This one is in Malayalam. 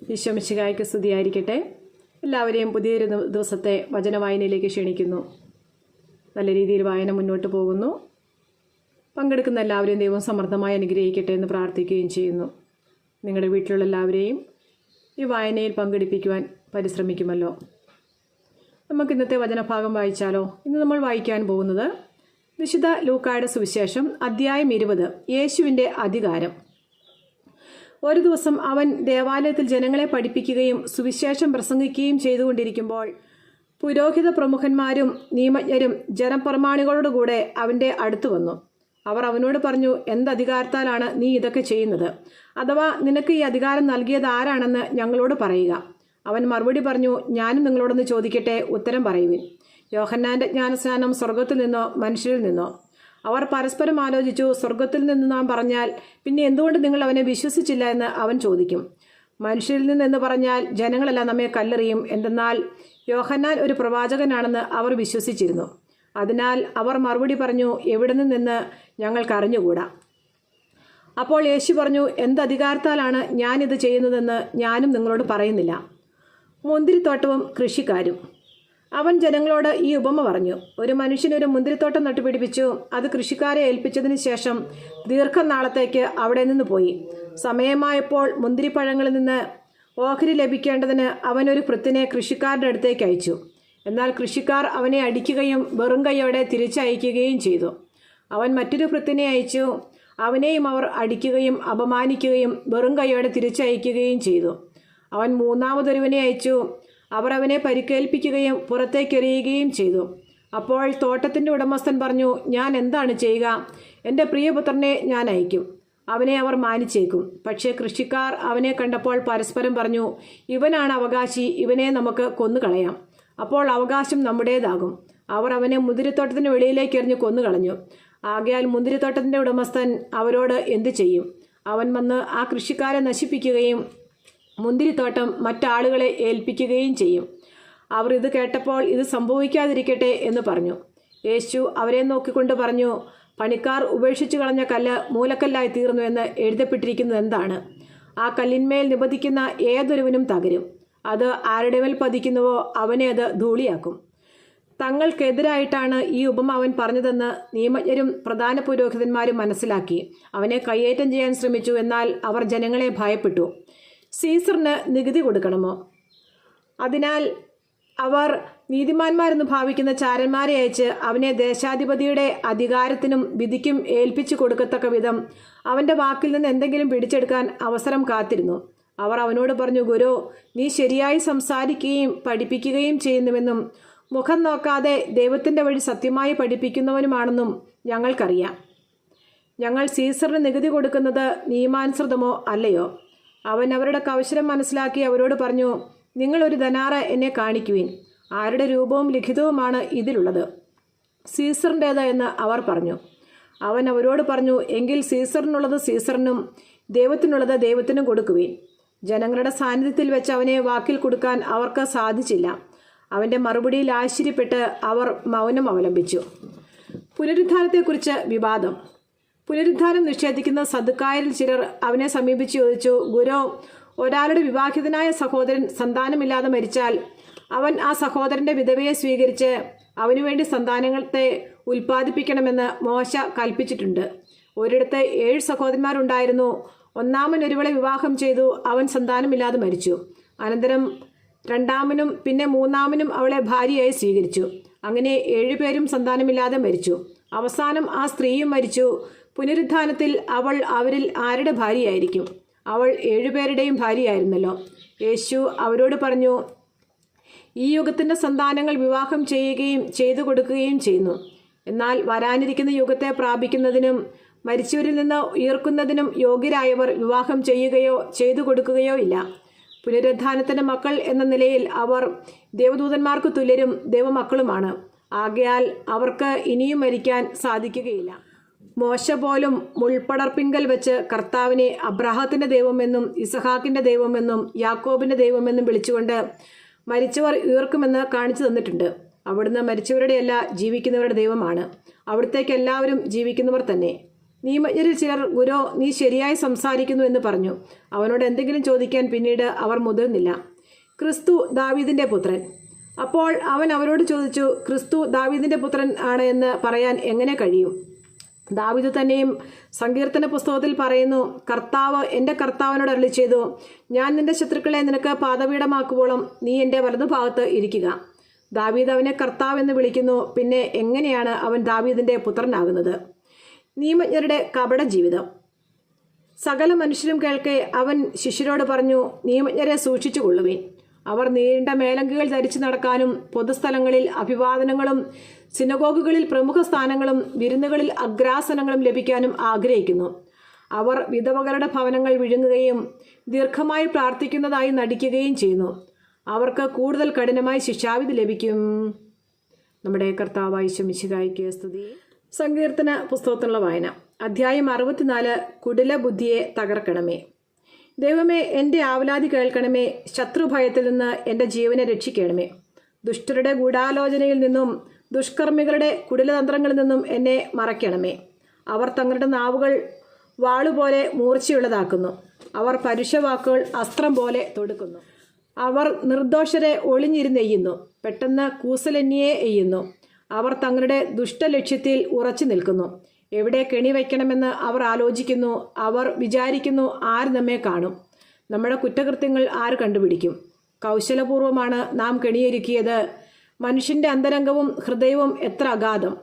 ഈശോ മിശിഹായ്ക്ക് സ്തുതിയായിരിക്കട്ടെ. എല്ലാവരെയും പുതിയൊരു ദിവസത്തെ വചനവായനയിലേക്ക് ക്ഷണിക്കുന്നു. നല്ല രീതിയിൽ വായന മുന്നോട്ട് പോകുന്നു. പങ്കെടുക്കുന്ന എല്ലാവരെയും ദൈവം സമൃദ്ധമായി അനുഗ്രഹിക്കട്ടെ എന്ന് പ്രാർത്ഥിക്കുകയും ചെയ്യുന്നു. നിങ്ങളുടെ വീട്ടിലുള്ള എല്ലാവരെയും ഈ വായനയിൽ പങ്കെടുപ്പിക്കുവാൻ പരിശ്രമിക്കുമല്ലോ. നമുക്ക് ഇന്നത്തെ വചനഭാഗം വായിച്ചാലോ? ഇന്ന് നമ്മൾ വായിക്കാൻ പോകുന്നത് വിശുദ്ധ ലൂക്കായുടെ സുവിശേഷം അധ്യായം 20, യേശുവിൻ്റെ അധികാരം. ഒരു ദിവസം അവൻ ദേവാലയത്തിൽ ജനങ്ങളെ പഠിപ്പിക്കുകയും സുവിശേഷം പ്രസംഗിക്കുകയും ചെയ്തുകൊണ്ടിരിക്കുമ്പോൾ പുരോഹിത പ്രമുഖന്മാരും നിയമജ്ഞരും ജനപ്രമാണികളോടുകൂടെ അവൻ്റെ അടുത്ത് വന്നു. അവർ അവനോട് പറഞ്ഞു, എന്തധികാരത്താലാണ് നീ ഇതൊക്കെ ചെയ്യുന്നത്? അഥവാ നിനക്ക് ഈ അധികാരം നൽകിയത് ആരാണെന്ന് ഞങ്ങളോട് പറയുക. അവൻ മറുപടി പറഞ്ഞു, ഞാനും നിങ്ങളോടൊന്ന് ചോദിക്കട്ടെ, ഉത്തരം പറയുവിൻ. യോഹന്നാൻ്റെ ജ്ഞാനസ്നാനം സ്വർഗത്തിൽ നിന്നോ മനുഷ്യരിൽ നിന്നോ? അവർ പരസ്പരം ആലോചിച്ചു. സ്വർഗത്തിൽ നിന്ന് നാം പറഞ്ഞാൽ പിന്നെ എന്തുകൊണ്ട് നിങ്ങൾ അവനെ വിശ്വസിച്ചില്ല എന്ന് അവൻ ചോദിക്കും. മനുഷ്യരിൽ നിന്നെന്ന് പറഞ്ഞാൽ ജനങ്ങളെല്ലാം നമ്മെ കല്ലെറിയും. എന്തെന്നാൽ യോഹന്നാൻ ഒരു പ്രവാചകനാണെന്ന് അവർ വിശ്വസിച്ചിരുന്നു. അതിനാൽ അവർ മറുപടി പറഞ്ഞു, എവിടെ നിന്നെന്ന് ഞങ്ങൾക്ക് അറിഞ്ഞുകൂടാ. അപ്പോൾ യേശു പറഞ്ഞു, എന്തധികാരത്താലാണ് ഞാനിത് ചെയ്യുന്നതെന്ന് ഞാനും നിങ്ങളോട് പറയുന്നില്ല. മുന്തിരിത്തോട്ടവും കൃഷിക്കാരും. അവൻ ജനങ്ങളോട് ഈ ഉപമ പറഞ്ഞു. ഒരു മനുഷ്യനൊരു മുന്തിരിത്തോട്ടം നട്ടുപിടിപ്പിച്ചു. അത് കൃഷിക്കാരെ ഏൽപ്പിച്ചതിന് ശേഷം ദീർഘനാളത്തേക്ക് അവിടെ നിന്ന് പോയി. സമയമായപ്പോൾ മുന്തിരിപ്പഴങ്ങളിൽ നിന്ന് ഓഹരി ലഭിക്കേണ്ടതിന് അവനൊരു ഭൃത്തിനെ കൃഷിക്കാരുടെ അടുത്തേക്ക് അയച്ചു. എന്നാൽ കൃഷിക്കാർ അവനെ അടിക്കുകയും വെറും കൈയോടെ തിരിച്ചയക്കുകയും ചെയ്തു. അവൻ മറ്റൊരു ഭൃത്തിനെ അയച്ചു. അവനെയും അവർ അടിക്കുകയും അപമാനിക്കുകയും വെറും കൈയോടെ തിരിച്ചയക്കുകയും ചെയ്തു. അവൻ മൂന്നാമതൊരുവനെ അയച്ചു. അവർ അവനെ പരിക്കേൽപ്പിക്കുകയും പുറത്തേക്കെറിയുകയും ചെയ്തു. അപ്പോൾ തോട്ടത്തിൻ്റെ ഉടമസ്ഥൻ പറഞ്ഞു, ഞാൻ എന്താണ് ചെയ്യുക? എൻ്റെ പ്രിയപുത്രനെ ഞാൻ അയക്കും, അവനെ അവർ മാനിച്ചേക്കും. പക്ഷേ കൃഷിക്കാർ അവനെ കണ്ടപ്പോൾ പരസ്പരം പറഞ്ഞു, ഇവനാണ് അവകാശി, ഇവനെ നമുക്ക് കൊന്നുകളയാം, അപ്പോൾ അവകാശം നമ്മുടേതാകും. അവർ അവനെ മുന്തിരിത്തോട്ടത്തിന് വെളിയിലേക്ക് എറിഞ്ഞ് കൊന്നുകളഞ്ഞു. ആകയാൽ മുന്തിരിത്തോട്ടത്തിൻ്റെ ഉടമസ്ഥൻ അവരോട് എന്തു ചെയ്യും? അവൻ വന്ന് ആ കൃഷിക്കാരെ നശിപ്പിക്കുകയും മുന്തിരിത്തോട്ടം മറ്റാളുകളെ ഏൽപ്പിക്കുകയും ചെയ്യും. അവർ ഇത് കേട്ടപ്പോൾ ഇത് സംഭവിക്കാതിരിക്കട്ടെ എന്ന് പറഞ്ഞു. യേശു അവരെ നോക്കിക്കൊണ്ട് പറഞ്ഞു, പണിക്കാർ ഉപേക്ഷിച്ചു കളഞ്ഞ കല്ല് മൂലക്കല്ലായി തീർന്നു എന്ന് എഴുതപ്പെട്ടിരിക്കുന്നത് എന്താണ്? ആ കല്ലിന്മേൽ നിപതിക്കുന്ന ഏതൊരുവനും തകരും. അത് ആരുടെ മേൽ പതിക്കുന്നുവോ അവനെ അത് ധൂളിയാക്കും. തങ്ങൾക്കെതിരായിട്ടാണ് ഈ ഉപമ അവൻ പറഞ്ഞതെന്ന് നിയമജ്ഞരും പ്രധാന പുരോഹിതന്മാരും മനസ്സിലാക്കി അവനെ കയ്യേറ്റം ചെയ്യാൻ ശ്രമിച്ചു. എന്നാൽ അവർ ജനങ്ങളെ ഭയപ്പെട്ടു. സീസറിന് നികുതി കൊടുക്കണമോ? അതിനാൽ അവർ നീതിമാന്മാരെന്ന് ഭാവിക്കുന്ന ചാരന്മാരെ അയച്ച് അവനെ ദേശാധിപതിയുടെ അധികാരത്തിനും വിധിക്കും ഏൽപ്പിച്ചു കൊടുക്കത്തക്ക വിധം അവൻ്റെ വാക്കിൽ നിന്ന് എന്തെങ്കിലും പിടിച്ചെടുക്കാൻ അവസരം കാത്തിരുന്നു. അവർ അവനോട് പറഞ്ഞു, ഗുരു, നീ ശരിയായി സംസാരിക്കുകയും പഠിപ്പിക്കുകയും ചെയ്യുന്നുവെന്നും മുഖം നോക്കാതെ ദൈവത്തിൻ്റെ വഴി സത്യമായി പഠിപ്പിക്കുന്നവനുമാണെന്നും ഞങ്ങൾക്കറിയാം. ഞങ്ങൾ സീസറിന് നികുതി കൊടുക്കുന്നത് നിയമാനുസൃതമോ അല്ലയോ? അവൻ അവരുടെ കൗശലം മനസ്സിലാക്കി അവരോട് പറഞ്ഞു, നിങ്ങളൊരു ധനാറ എന്നെ കാണിക്കുവിൻ. ആരുടെ രൂപവും ലിഖിതവുമാണ് ഇതിലുള്ളത്? സീസറിൻ്റേത് എന്ന് അവർ പറഞ്ഞു. അവൻ അവരോട് പറഞ്ഞു, എങ്കിൽ സീസറിനുള്ളത് സീസറിനും ദൈവത്തിനുള്ളത് ദൈവത്തിനും കൊടുക്കുവിൻ. ജനങ്ങളുടെ സാന്നിധ്യത്തിൽ വെച്ച് അവനെ വാക്കിൽ കൊടുക്കാൻ അവർക്ക് സാധിച്ചില്ല. അവൻ്റെ മറുപടിയിൽ ആശ്ചര്യപ്പെട്ട് അവർ മൗനം അവലംബിച്ചു. പുനരുദ്ധാനത്തെക്കുറിച്ച് വിവാദം. പുനരുദ്ധാനം നിഷേധിക്കുന്ന സദുക്കായരിൽ ചിലർ അവനെ സമീപിച്ച് ചോദിച്ചു, ഗുരു, ഒരാളുടെ വിവാഹിതനായ സഹോദരൻ സന്താനമില്ലാതെ മരിച്ചാൽ അവൻ ആ സഹോദരൻ്റെ വിധവയെ സ്വീകരിച്ച് അവനുവേണ്ടി സന്താനങ്ങളെ ഉൽപ്പാദിപ്പിക്കണമെന്ന് മോശ കൽപ്പിച്ചിട്ടുണ്ട്. ഒരിടത്ത് 7 സഹോദരന്മാരുണ്ടായിരുന്നു. ഒന്നാമൻ ഒരുവളെ വിവാഹം ചെയ്തു. അവൻ സന്താനമില്ലാതെ മരിച്ചു. അനന്തരം രണ്ടാമനും പിന്നെ മൂന്നാമനും അവളെ ഭാര്യയായി സ്വീകരിച്ചു. അങ്ങനെ 7 പേരും സന്താനമില്ലാതെ മരിച്ചു. അവസാനം ആ സ്ത്രീയും മരിച്ചു. പുനരുദ്ധാനത്തിൽ അവൾ അവരിൽ ആരുടെ ഭാര്യയായിരിക്കും? അവൾ 7 പേരുടെയും ഭാര്യയായിരുന്നല്ലോ. യേശു അവരോട് പറഞ്ഞു, ഈ യുഗത്തിൻ്റെ സന്താനങ്ങൾ വിവാഹം ചെയ്യുകയും ചെയ്തു കൊടുക്കുകയും ചെയ്യുന്നു. എന്നാൽ വരാനിരിക്കുന്ന യുഗത്തെ പ്രാപിക്കുന്നതിനും മരിച്ചവരിൽ നിന്ന് ഉയർക്കുന്നതിനും യോഗ്യരായവർ വിവാഹം ചെയ്യുകയോ ചെയ്തു കൊടുക്കുകയോ ഇല്ല. പുനരുദ്ധാനത്തിൻ്റെ മക്കൾ എന്ന നിലയിൽ അവർ ദേവദൂതന്മാർക്ക് തുല്യരും ദൈവമക്കളുമാണ്. ആകയാൽ അവർക്ക് ഇനിയും മരിക്കാൻ സാധിക്കുകയില്ല. മോശ പോലും മുൾപ്പടർപ്പിങ്കൽ വെച്ച് കർത്താവിനെ അബ്രാഹത്തിൻ്റെ ദൈവമെന്നും ഇസഹാക്കിൻ്റെ ദൈവമെന്നും യാക്കോബിൻ്റെ ദൈവമെന്നും വിളിച്ചുകൊണ്ട് മരിച്ചവർ ഉയർക്കുമെന്ന് കാണിച്ചു തന്നിട്ടുണ്ട്. അവിടുന്ന് മരിച്ചവരുടെയല്ല ജീവിക്കുന്നവരുടെ ദൈവമാണ്. അവിടത്തേക്ക് എല്ലാവരും ജീവിക്കുന്നവർ തന്നെ. നിയമജ്ഞരിൽ ചിലർ, ഗുരോ, നീ ശരിയായി സംസാരിക്കുന്നു എന്ന് പറഞ്ഞു. അവനോട് എന്തെങ്കിലും ചോദിക്കാൻ പിന്നീട് അവർ മുതിർന്നില്ല. ക്രിസ്തു ദാവീദിൻ്റെ പുത്രൻ. അപ്പോൾ അവൻ അവരോട് ചോദിച്ചു, ക്രിസ്തു ദാവീദിൻ്റെ പുത്രൻ ആണ് എന്ന് പറയാൻ എങ്ങനെ കഴിയും? ദാവീദ് തന്നെയും സങ്കീർത്തന പുസ്തകത്തിൽ പറയുന്നു, കർത്താവ് എൻ്റെ കർത്താവിനോട് അരുളി ചെയ്തു, ഞാൻ നിന്റെ ശത്രുക്കളെ നിനക്ക് പാദപീഠമാക്കുവോളം നീ എൻ്റെ വലതുഭാഗത്ത് ഇരിക്കുക. ദാവീദ് അവനെ കർത്താവ് എന്ന് വിളിക്കുന്നു. പിന്നെ എങ്ങനെയാണ് അവൻ ദാവീദിൻ്റെ പുത്രനാകുന്നത്? നിയമജ്ഞരുടെ കപട ജീവിതം. സകല മനുഷ്യരും കേൾക്കെ അവൻ ശിഷ്യരോട് പറഞ്ഞു, നിയമജ്ഞരെ സൂക്ഷിച്ചു കൊള്ളുവിൻ. അവർ നീണ്ട മേലങ്കികൾ ധരിച്ചു നടക്കാനും പൊതുസ്ഥലങ്ങളിൽ അഭിവാദനങ്ങളും സിനഗോഗുകളിൽ പ്രമുഖ സ്ഥാനങ്ങളും വിരുന്നുകളിൽ അഗ്രാസനങ്ങളും ലഭിക്കാനും ആഗ്രഹിക്കുന്നു. അവർ വിധവകളുടെ ഭവനങ്ങൾ വിഴുങ്ങുകയും ദീർഘമായി പ്രാർത്ഥിക്കുന്നതായി നടിക്കുകയും ചെയ്യുന്നു. അവർക്ക് കൂടുതൽ കഠിനമായി ശിക്ഷാവിധി ലഭിക്കും. നമ്മുടെ കർത്താവായ യേശു മിശിഹായ്ക്ക് സ്തുതി. സങ്കീർത്തന പുസ്തകത്തിലുള്ള വായന. അധ്യായം 64. കുടില ബുദ്ധിയെ തകർക്കണമേ. ദൈവമേ, എൻ്റെ ആവലാതി കേൾക്കണമേ. ശത്രുഭയത്തിൽ നിന്ന് എൻ്റെ ജീവനെ രക്ഷിക്കണമേ. ദുഷ്ടരുടെ ഗൂഢാലോചനയിൽ നിന്നും ദുഷ്കർമ്മികളുടെ കുടിലതന്ത്രങ്ങളിൽ നിന്നും എന്നെ മറയ്ക്കണമേ. അവർ തങ്ങളുടെ നാവുകൾ വാളുപോലെ മൂർച്ചയുള്ളതാക്കുന്നു. അവർ പരുഷവാക്കുകൾ അസ്ത്രം പോലെ തൊടുക്കുന്നു. അവർ നിർദോഷരെ ഒളിഞ്ഞിരുന്നെയ്യുന്നു. പെട്ടെന്ന് കൂസലന്യെ എയ്യുന്നു. അവർ തങ്ങളുടെ ദുഷ്ടലക്ഷ്യത്തിൽ ഉറച്ചു നിൽക്കുന്നു. എവിടെ കെണി വയ്ക്കണമെന്ന് അവർ ആലോചിക്കുന്നു. അവർ വിചാരിക്കുന്നു, ആര് നമ്മെ കാണും? നമ്മുടെ കുറ്റകൃത്യങ്ങൾ ആര് കണ്ടുപിടിക്കും? കൗശലപൂർവമാണ് നാം കെണിയൊരുക്കിയത്. മനുഷ്യൻ്റെ അന്തരംഗവും ഹൃദയവും എത്ര അഗാധം!